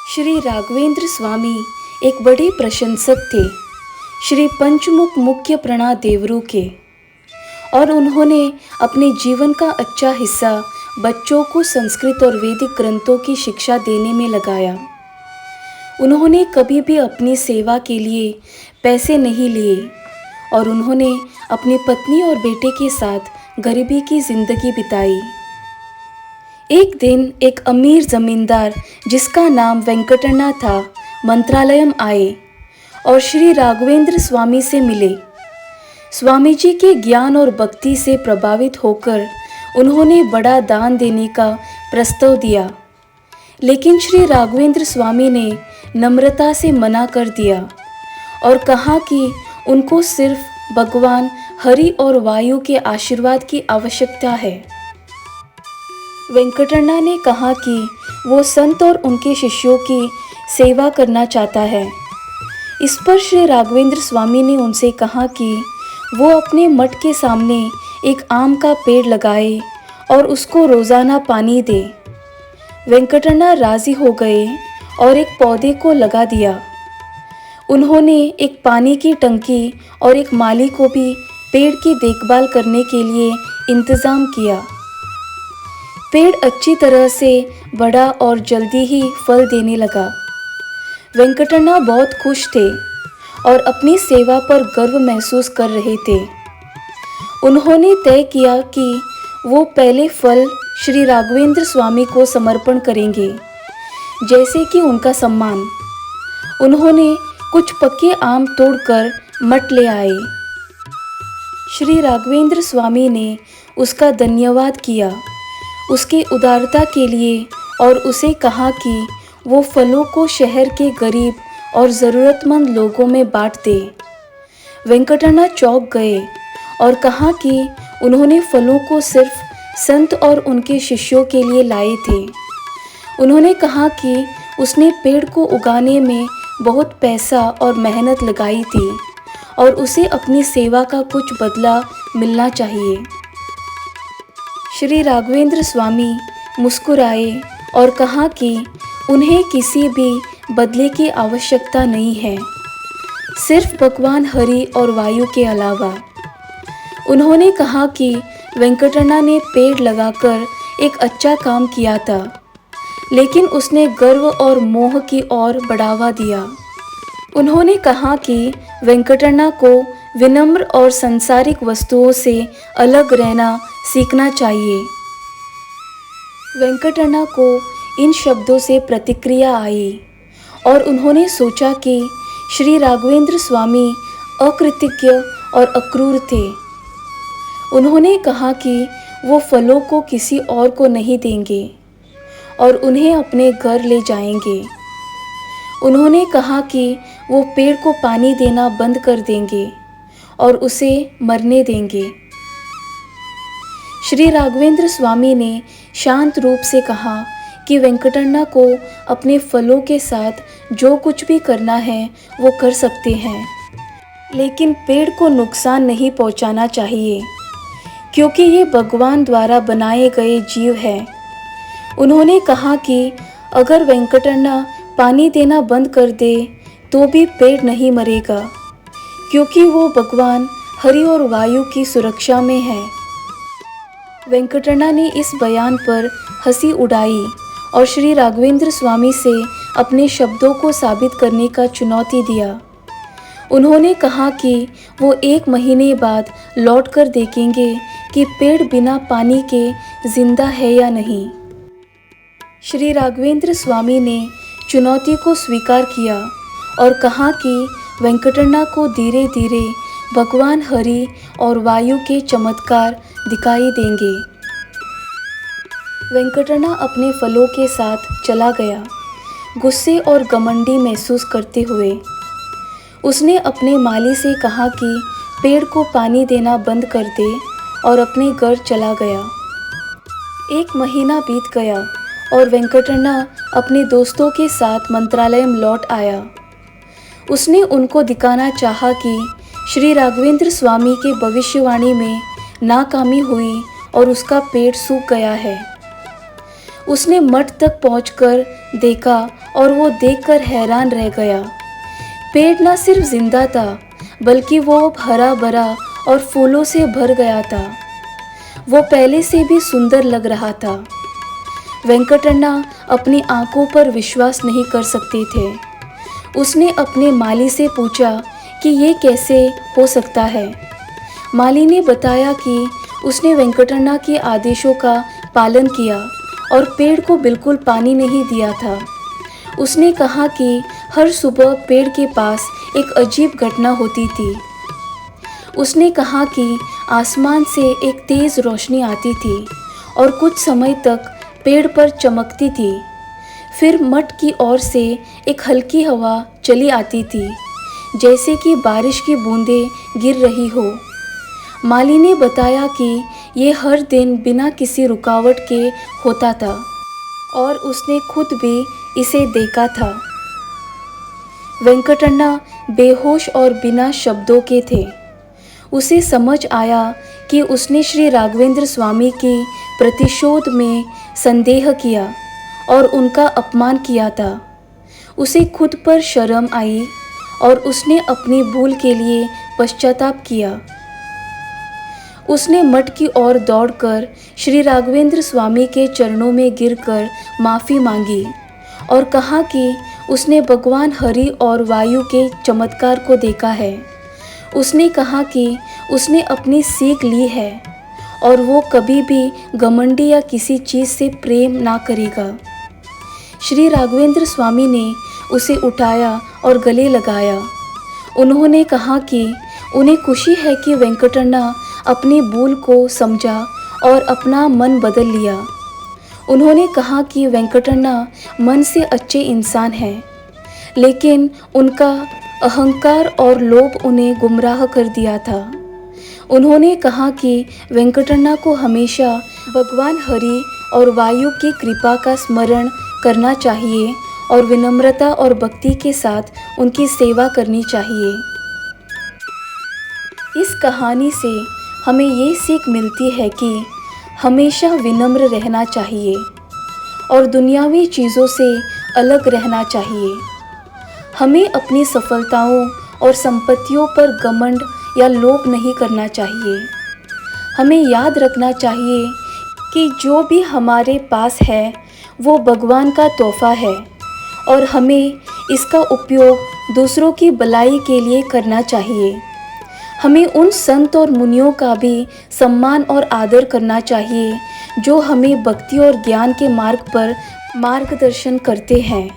श्री राघवेंद्र स्वामी एक बड़े प्रशंसक थे श्री पंचमुख मुख्य प्रणा देवरू के, और उन्होंने अपने जीवन का अच्छा हिस्सा बच्चों को संस्कृत और वैदिक ग्रंथों की शिक्षा देने में लगाया। उन्होंने कभी भी अपनी सेवा के लिए पैसे नहीं लिए और उन्होंने अपनी पत्नी और बेटे के साथ गरीबी की जिंदगी बिताई। एक दिन एक अमीर जमींदार जिसका नाम वेंकटण्णा था मंत्रालयम आए और श्री राघवेंद्र स्वामी से मिले। स्वामी जी के ज्ञान और भक्ति से प्रभावित होकर उन्होंने बड़ा दान देने का प्रस्ताव दिया, लेकिन श्री राघवेंद्र स्वामी ने नम्रता से मना कर दिया और कहा कि उनको सिर्फ भगवान हरि और वायु के आशीर्वाद की आवश्यकता है। वेंकटण्णा ने कहा कि वो संत और उनके शिष्यों की सेवा करना चाहता है। इस पर श्री राघवेंद्र स्वामी ने उनसे कहा कि वो अपने मठ के सामने एक आम का पेड़ लगाए और उसको रोज़ाना पानी दे। वेंकटण्णा राजी हो गए और एक पौधे को लगा दिया। उन्होंने एक पानी की टंकी और एक माली को भी पेड़ की देखभाल करने के लिए इंतज़ाम किया। पेड़ अच्छी तरह से बढ़ा और जल्दी ही फल देने लगा। वेंकटण्णा बहुत खुश थे और अपनी सेवा पर गर्व महसूस कर रहे थे। उन्होंने तय किया कि वो पहले फल श्री राघवेंद्र स्वामी को समर्पण करेंगे, जैसे कि उनका सम्मान। उन्होंने कुछ पके आम तोड़कर मठ ले आए। श्री राघवेंद्र स्वामी ने उसका धन्यवाद किया उसके उदारता के लिए और उसे कहा कि वो फलों को शहर के गरीब और ज़रूरतमंद लोगों में बांट दे। वेंकटण्णा चौंक गए और कहा कि उन्होंने फलों को सिर्फ संत और उनके शिष्यों के लिए लाए थे। उन्होंने कहा कि उसने पेड़ को उगाने में बहुत पैसा और मेहनत लगाई थी और उसे अपनी सेवा का कुछ बदला मिलना चाहिए। श्री राघवेंद्र स्वामी मुस्कुराए और कहा कि उन्हें किसी भी बदले की आवश्यकता नहीं है, सिर्फ भगवान हरि और वायु के अलावा। उन्होंने कहा कि वेंकटण्णा ने पेड़ लगाकर एक अच्छा काम किया था, लेकिन उसने गर्व और मोह की ओर बढ़ावा दिया। उन्होंने कहा कि वेंकटण्णा को विनम्र और सांसारिक वस्तुओं से अलग रहना सीखना चाहिए। वेंकटण्णा को इन शब्दों से प्रतिक्रिया आई और उन्होंने सोचा कि श्री राघवेंद्र स्वामी अकृतज्ञ और अक्रूर थे। उन्होंने कहा कि वो फलों को किसी और को नहीं देंगे और उन्हें अपने घर ले जाएंगे। उन्होंने कहा कि वो पेड़ को पानी देना बंद कर देंगे और उसे मरने देंगे। श्री राघवेंद्र स्वामी ने शांत रूप से कहा कि वेंकटण्णा को अपने फलों के साथ जो कुछ भी करना है वो कर सकते हैं, लेकिन पेड़ को नुकसान नहीं पहुंचाना चाहिए, क्योंकि ये भगवान द्वारा बनाए गए जीव हैं। उन्होंने कहा कि अगर वेंकटण्णा पानी देना बंद कर दे तो भी पेड़ नहीं मरेगा, क्योंकि वो भगवान हरि और वायु की सुरक्षा में है। वेंकटण्णा ने इस बयान पर हंसी उड़ाई और श्री राघवेंद्र स्वामी से अपने शब्दों को साबित करने का चुनौती दिया। उन्होंने कहा कि वो 1 महीने बाद लौट कर देखेंगे कि पेड़ बिना पानी के जिंदा है या नहीं। श्री राघवेंद्र स्वामी ने चुनौती को स्वीकार किया और कहा कि वेंकटण्णा को धीरे धीरे भगवान हरि और वायु के चमत्कार दिखाई देंगे। वेंकटण्णा अपने फलों के साथ चला गया, गुस्से और घमंडी महसूस करते हुए। उसने अपने माली से कहा कि पेड़ को पानी देना बंद कर दे और अपने घर चला गया। 1 महीना बीत गया और वेंकटण्णा अपने दोस्तों के साथ मंत्रालयम लौट आया। उसने उनको दिखाना चाहा कि श्री राघवेंद्र स्वामी के भविष्यवाणी में नाकामी हुई और उसका पेट सूख गया है। उसने मठ तक पहुंचकर देखा और वो देखकर हैरान रह गया। पेड़ न सिर्फ जिंदा था बल्कि वो अब हरा भरा और फूलों से भर गया था। वो पहले से भी सुंदर लग रहा था। वेंकटण्णा अपनी आंखों पर विश्वास नहीं कर सकते थे। उसने अपने माली से पूछा कि ये कैसे हो सकता है। माली ने बताया कि उसने वेंकटण्णा के आदेशों का पालन किया और पेड़ को बिल्कुल पानी नहीं दिया था। उसने कहा कि हर सुबह पेड़ के पास एक अजीब घटना होती थी। उसने कहा कि आसमान से एक तेज़ रोशनी आती थी और कुछ समय तक पेड़ पर चमकती थी। फिर मठ की ओर से एक हल्की हवा चली आती थी, जैसे कि बारिश की बूंदें गिर रही हो। माली ने बताया कि ये हर दिन बिना किसी रुकावट के होता था और उसने खुद भी इसे देखा था। वेंकटण्णा बेहोश और बिना शब्दों के थे। उसे समझ आया कि उसने श्री राघवेंद्र स्वामी की प्रतिशोध में संदेह किया और उनका अपमान किया था। उसे खुद पर शर्म आई और उसने अपनी भूल के लिए पश्चाताप किया। उसने मठ की ओर दौड़कर श्री राघवेंद्र स्वामी के चरणों में गिरकर माफ़ी मांगी और कहा कि उसने भगवान हरि और वायु के चमत्कार को देखा है। उसने कहा कि उसने अपनी सीख ली है और वो कभी भी घमंडी या किसी चीज़ से प्रेम ना करेगा। श्री राघवेंद्र स्वामी ने उसे उठाया और गले लगाया। उन्होंने कहा कि उन्हें खुशी है कि वेंकटण्णा अपनी भूल को समझा और अपना मन बदल लिया। उन्होंने कहा कि वेंकटण्णा मन से अच्छे इंसान हैं, लेकिन उनका अहंकार और लोभ उन्हें गुमराह कर दिया था। उन्होंने कहा कि वेंकटण्णा को हमेशा भगवान हरि और वायु की कृपा का स्मरण करना चाहिए और विनम्रता और भक्ति के साथ उनकी सेवा करनी चाहिए। इस कहानी से हमें ये सीख मिलती है कि हमेशा विनम्र रहना चाहिए और दुनियावी चीज़ों से अलग रहना चाहिए। हमें अपनी सफलताओं और संपत्तियों पर घमंड या लोभ नहीं करना चाहिए। हमें याद रखना चाहिए कि जो भी हमारे पास है वो भगवान का तोहफा है और हमें इसका उपयोग दूसरों की भलाई के लिए करना चाहिए। हमें उन संत और मुनियों का भी सम्मान और आदर करना चाहिए जो हमें भक्ति और ज्ञान के मार्ग पर मार्गदर्शन करते हैं।